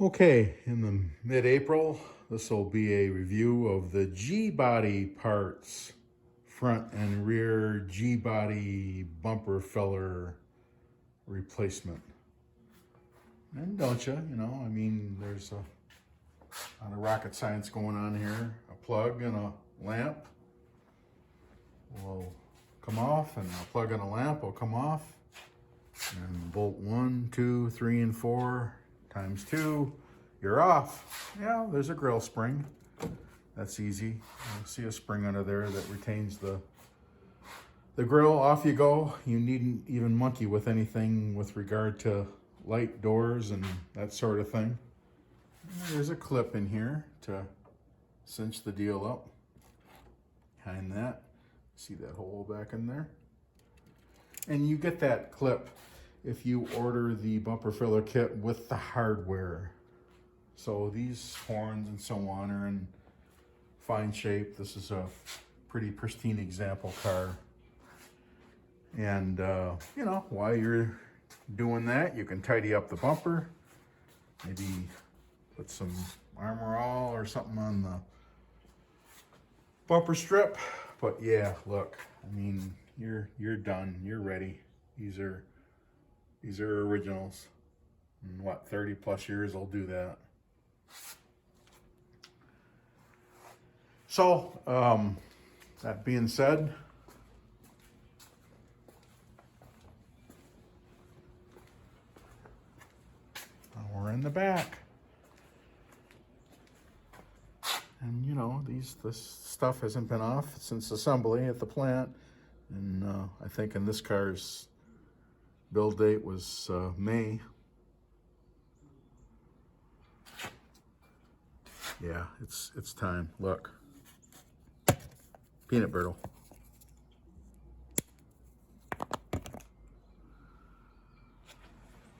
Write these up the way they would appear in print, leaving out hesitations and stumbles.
Okay, in the mid-April, this will be a review of the G-body parts, front and rear G-body bumper filler replacement. And don't you know, I mean, there's a lot of rocket science going on here. A plug and a lamp will come off, and a plug and a lamp will come off. And bolt 1, 2, 3, and 4 times 2, you're off. Yeah, there's a grill spring. That's easy. You'll see a spring under there that retains the grill. Off you go. You needn't even monkey with anything with regard to light doors and that sort of thing. And there's a clip in here to cinch the deal up. Behind that, see that hole back in there? And you get that clip if you order the bumper filler kit with the hardware. So these horns and so on are in fine shape. This is a pretty pristine example car. And you know, while you're doing that, you can tidy up the bumper. Maybe put some Armor All or something on the bumper strip. But yeah, look, I mean, you're done. You're ready. These are originals. And what, 30 plus years will do that. So, that being said, we're in the back. And you know, this stuff hasn't been off since assembly at the plant. And I think in this car's build date was May. Yeah, it's time. Look, peanut brittle.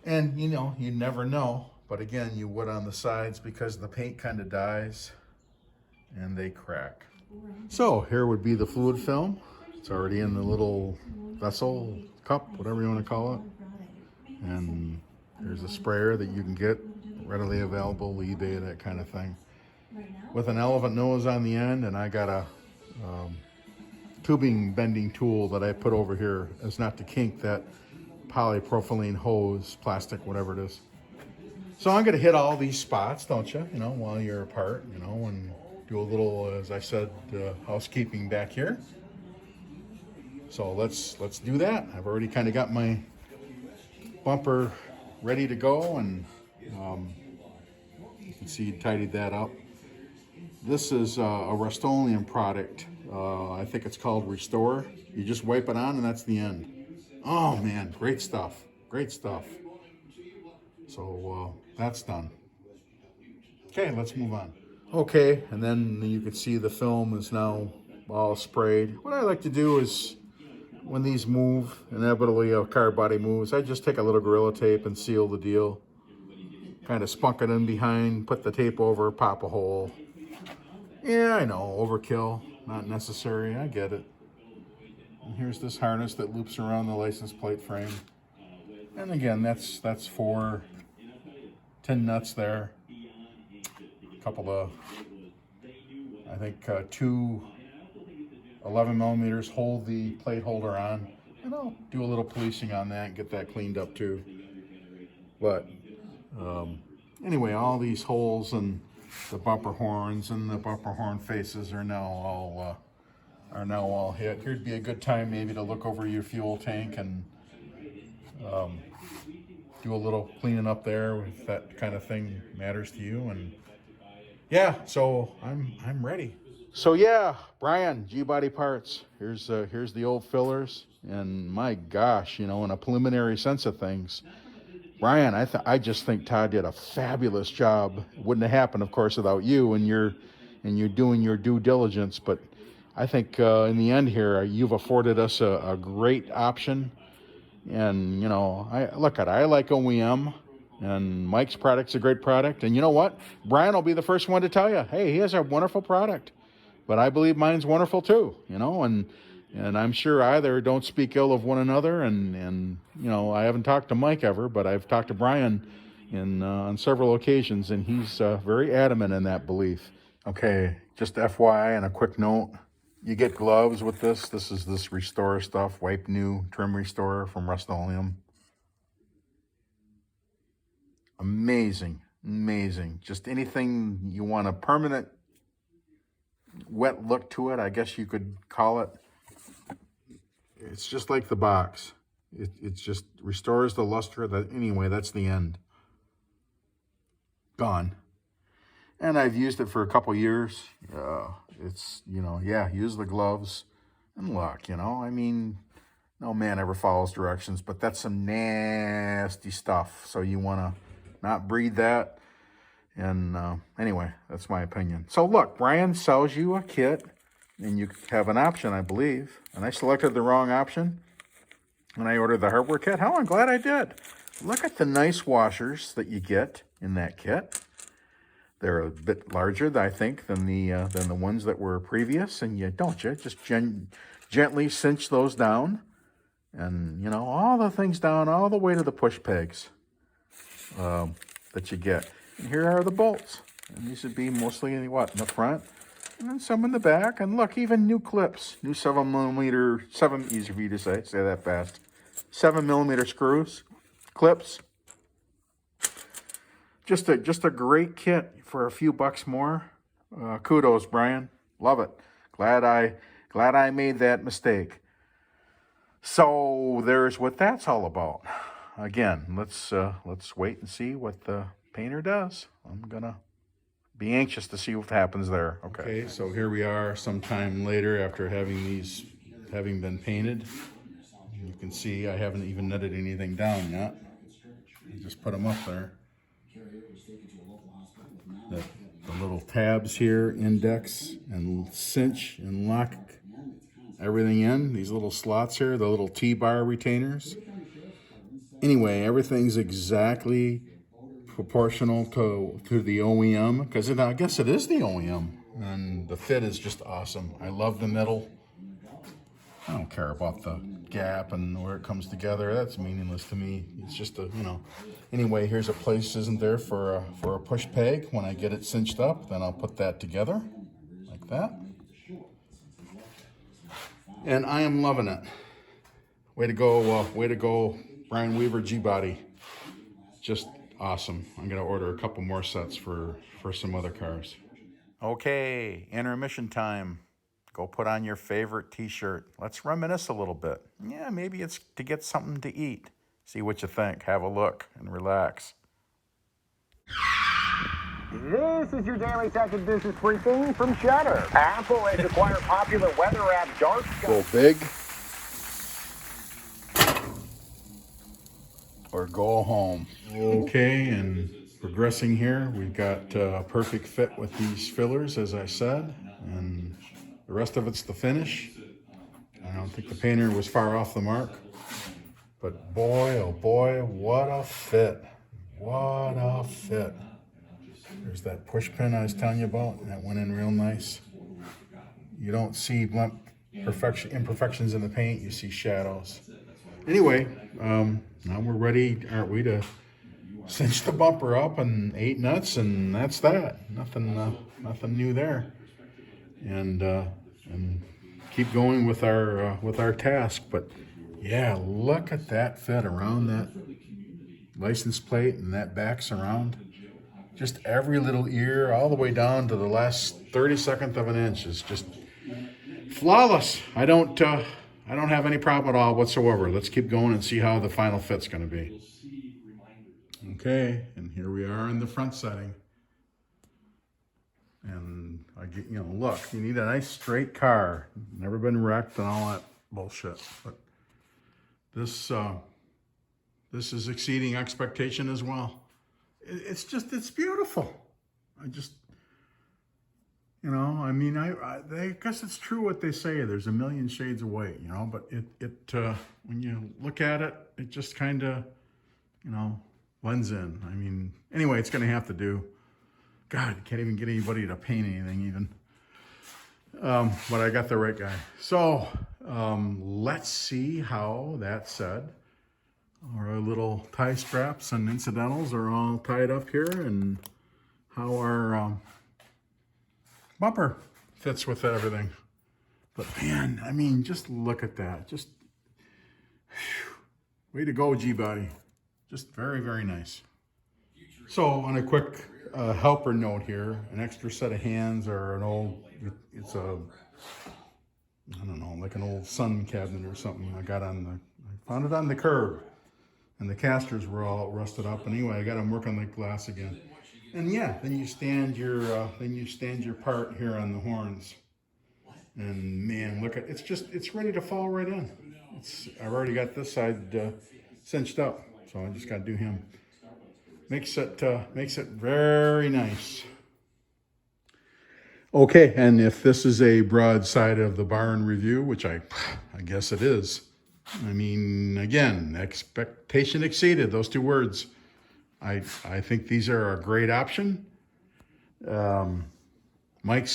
And you know, you never know, but again, you would on the sides because the paint kind of dies and they crack. So here would be the fluid film. It's already in the little vessel, cup, whatever you want to call it. And there's a sprayer that you can get readily available, eBay, that kind of thing. With an elephant nose on the end, and I got a tubing bending tool that I put over here as not to kink that polypropylene hose, plastic, whatever it is. So I'm going to hit all these spots, don't you? You know, while you're apart, you know, and do a little, as I said, housekeeping back here. So let's do that. I've already kind of got my bumper ready to go, and you can see tidied that up. This is a Rust-Oleum product. I think it's called Restore. You just wipe it on and that's the end. Oh man, great stuff. Great stuff. So that's done. Okay, let's move on. Okay, and then you can see the film is now all sprayed. What I like to do is, when these move, inevitably a car body moves, I just take a little Gorilla Tape and seal the deal. Kind of spunk it in behind, put the tape over, pop a hole. Yeah, I know, overkill, not necessary, I get it. And here's this harness that loops around the license plate frame. And again, that's 4 tin nuts there. A couple of, I think 2 11 millimeters hold the plate holder on. And I'll do a little policing on that and get that cleaned up too. But anyway, all these holes and the bumper horns and the bumper horn faces are now all hit. Here'd be a good time maybe to look over your fuel tank and do a little cleaning up there if that kind of thing matters to you. And yeah, so I'm ready. So yeah, Brian, G-Body Parts. Here's the old fillers, and my gosh, you know, in a preliminary sense of things, Brian, I just think Todd did a fabulous job. It wouldn't have happened, of course, without you and you're doing your due diligence. But I think in the end here, you've afforded us a great option. And you know, I like OEM, and Mike's product's a great product. And you know what? Brian will be the first one to tell you, hey, he has a wonderful product. But I believe mine's wonderful too, you know, and I'm sure either don't speak ill of one another. And you know, I haven't talked to Mike ever, but I've talked to Brian on several occasions, and he's very adamant in that belief. Okay, just FYI and a quick note, you get gloves with this. This is this Restore stuff, Wipe New Trim Restorer from Rust-Oleum. Amazing, amazing. Just anything you want a permanent wet look to it, I guess you could call it. It's just like the box. It just restores the luster. Anyway, that's the end. Gone. And I've used it for a couple years. It's, yeah, use the gloves and look, I mean, no man ever follows directions, but that's some nasty stuff. So you want to not breed that. And anyway, that's my opinion. So look, Brian sells you a kit and you have an option, I believe. And I selected the wrong option when I ordered the hardware kit. I'm glad I did. Look at the nice washers that you get in that kit. They're a bit larger, I think, than the ones that were previous. And you just gently cinch those down. And, all the things down all the way to the push pegs that you get. And here are the bolts. And these would be mostly in the front. And then some in the back. And look, even new clips. New 7mm, easy for you to say that fast. 7mm screws, clips. Just a great kit for a few bucks more. Kudos, Brian. Love it. Glad I made that mistake. So there's what that's all about. Again, let's wait and see what the painter does. I'm gonna be anxious to see what happens there. Okay, so here we are sometime later after having been painted. You can see I haven't even nutted anything down yet. I just put them up there. The little tabs here index and cinch and lock everything in. These little slots here, the little T-bar retainers. Anyway, everything's exactly proportional to the OEM, because I guess it is the OEM, and the fit is just awesome. I love the middle. I don't care about the gap and where it comes together. That's meaningless to me. It's just Anyway, here's a place, isn't there, for a push peg. When I get it cinched up, then I'll put that together like that. And I am loving it. Way to go, Brian Weaver G-Body. Just awesome. I'm gonna order a couple more sets for some other cars. Okay, intermission time. Go put on your favorite t-shirt. Let's reminisce a little bit. Yeah, maybe it's to get something to eat. See what you think. Have a look and relax. This is your daily tech and business briefing from Shutter. Apple has acquired popular weather app Dark Sky. Go big or go home. Okay, and progressing here, we've got a perfect fit with these fillers, as I said, and the rest of it's the finish. I don't think the painter was far off the mark, but boy, oh boy, what a fit. What a fit. There's that push pin I was telling you about, that went in real nice. You don't see imperfections in the paint, you see shadows. Anyway, now we're ready, aren't we, to cinch the bumper up and 8 nuts, and that's that. Nothing new there. And keep going with our task. But yeah, look at that fit around that license plate and that back surround. Just every little ear, all the way down to the last 32nd of an inch, is just flawless. I don't have any problem at all whatsoever. Let's keep going and see how the final fit's going to be. Okay, and here we are in the front setting. And I get, look, you need a nice straight car. Never been wrecked and all that bullshit. But this is exceeding expectation as well. It's beautiful. I guess it's true what they say. There's a million shades of white, but when you look at it, it just kind of, blends in. Anyway, it's going to have to do. God, I can't even get anybody to paint anything even. But I got the right guy. So let's see how that said. Our little tie straps and incidentals are all tied up here, and how our bumper fits with everything. But man, I mean, just look at that. Just way to go, G-Body. Just very, very nice. So on a quick helper note here, an extra set of hands or an old, it's a, I don't know, like an old sun cabinet or something. I found it on the curb, and the casters were all rusted up. And anyway, I got them working like glass again. And yeah, then you stand your part here on the horns. And man, look at it's ready to fall right in. I've already got this side cinched up, so I just got to do him. Makes it very nice. Okay, and if this is a broadside of the barn review, which I guess it is. I mean, again, expectation exceeded, those two words. I think these are a great option. Mike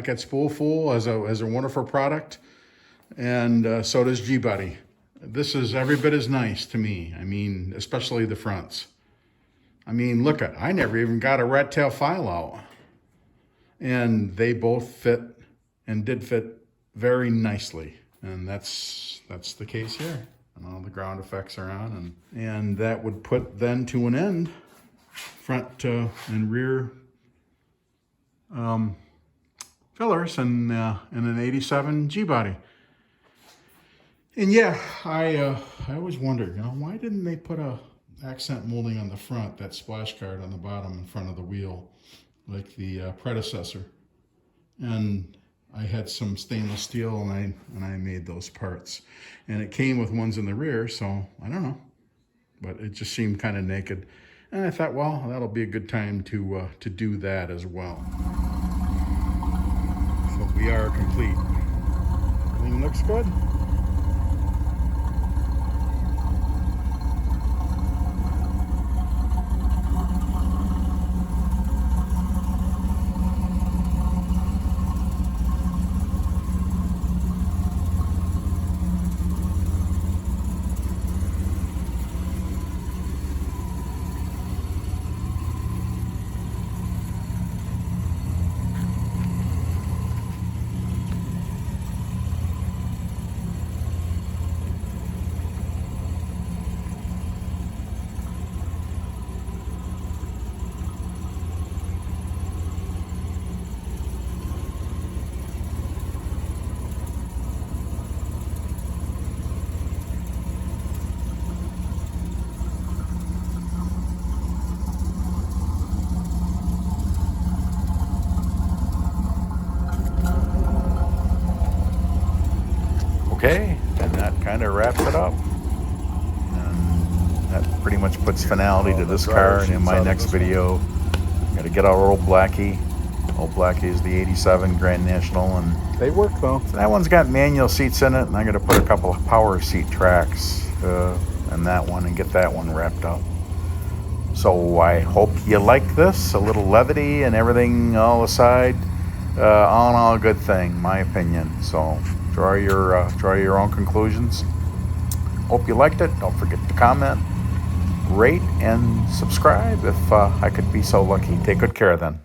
at Spoolfool has a wonderful product, and so does G-Body. This is every bit as nice to me. I mean, especially the fronts. I mean, look at, I never even got a rat tail file out. And they both fit and did fit very nicely. And that's the case here. And all the ground effects are on. And that would put then to an end front and rear fillers and an 87 G-Body. And yeah, I always wondered, why didn't they put a accent molding on the front, that splash guard on the bottom in front of the wheel, like the predecessor? And I had some stainless steel, and I made those parts, and it came with ones in the rear, so I don't know, but it just seemed kind of naked, and I thought, well, that'll be a good time to do that as well. So we are complete. Everything looks good. Okay, and that kind of wraps it up. And that pretty much puts finality to this car. And in my next video, I'm going to get our old Blackie. Old Blackie is the 87 Grand National, and They work though. that one's got manual seats in it, and I'm going to put a couple of power seat tracks in that one and get that one wrapped up. So I hope you like this, a little levity and everything all aside. All in all, a good thing, my opinion. So draw your own conclusions. Hope you liked it. Don't forget to comment, rate, and subscribe if I could be so lucky. Take good care then.